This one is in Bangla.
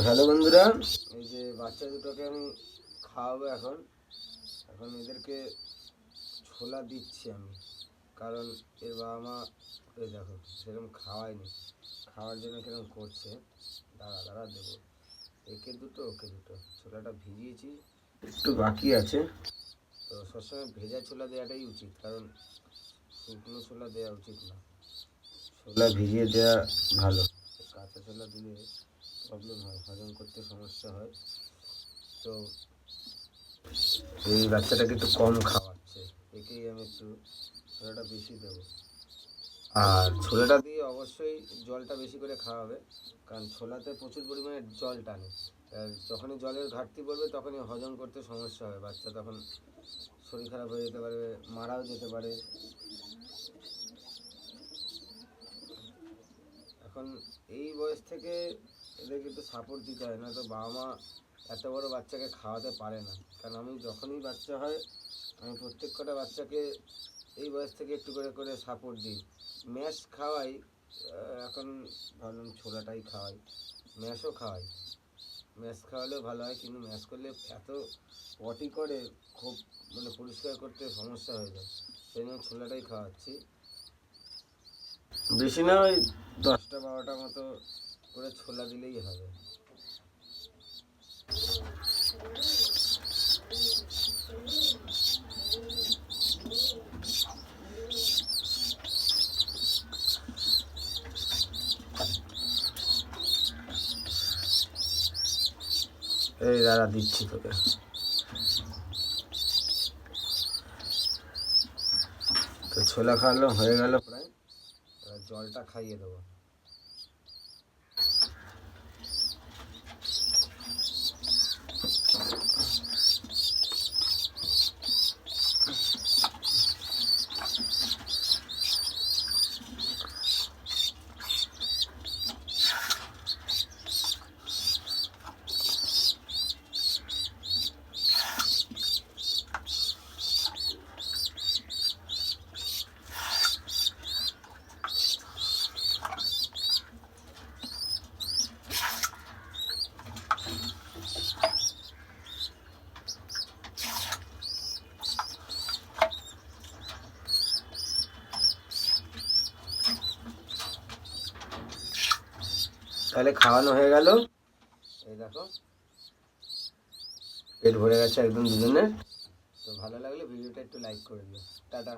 হ্যালো বন্ধুরা, এই যে বাচ্চা দুটোকে আমি খাওয়াবো এখন এখন এদেরকে ছোলা দিচ্ছি আমি। কারণ এর বাবা মা এই দেখো সেরকম খাওয়ায়নি, খাওয়ার জন্য কিরকম করছে। দাঁড়া দাঁড়া দেবো, একে দুটো ওকে দুটো। ছোলাটা ভিজিয়েছি, একটু বাকি আছে। তো সবসময় ভেজা ছোলা দেওয়াটাই উচিত, কারণ শুকনো ছোলা দেওয়া উচিত না, ছোলা ভিজিয়ে দেওয়া ভালো। কাঁচা ছোলা দিলে প্রবলেম হয়, হজম করতে সমস্যা হয়। তো এই বাচ্চাটাকে একটু কম খাওয়াচ্ছে, একেই আমি একটু ছোলাটা বেশি দেবো। আর ছোলাটা দিয়ে অবশ্যই জলটা বেশি করে খাওয়াবে, কারণ ছোলাতে প্রচুর পরিমাণে জল টানে। আর যখনই জলের ঘাটতি পড়বে তখনই হজম করতে সমস্যা হবে, বাচ্চা তখন শরীর খারাপ হয়ে যেতে পারে, মারাও যেতে পারে। এখন এই বয়স থেকে এদেরকে একটু সাপোর্ট দিতে হয়, না তো বাবা মা এত বড় বাচ্চাকে খাওয়াতে পারে না। কারণ আমি যখনই বাচ্চা হয় আমি প্রত্যেক কটা বাচ্চাকে এই বয়স থেকে একটু করে করে সাপোর্ট দিই, ম্যাশ খাওয়াই। এখন ভাবলাম ছোলাটাই খাওয়াই, ম্যাশও খাওয়াই। ম্যাশ খাওয়ালেও ভালো হয়, কিন্তু ম্যাশ করলে এত পটি করে, খুব মানে পরিষ্কার করতে সমস্যা হয়ে যায়। সেই জন্য ছোলাটাই খাওয়াচ্ছি। বেশি না, ওই 10টা 12টা মতো করে ছোলা দিলেই হবে। এই দাঁড়া দিচ্ছি তোকে। তো ছোলা খাওয়ানো হয়ে গেল প্রায়, এবার জলটা খাইয়ে দেবো। তাহলে খাওয়ানো হয়ে গেল, এই দেখো পেট ভরে গেছে একদম দুজনের। তো ভালো লাগলে ভিডিওটা একটু লাইক করে দিও। টাটা।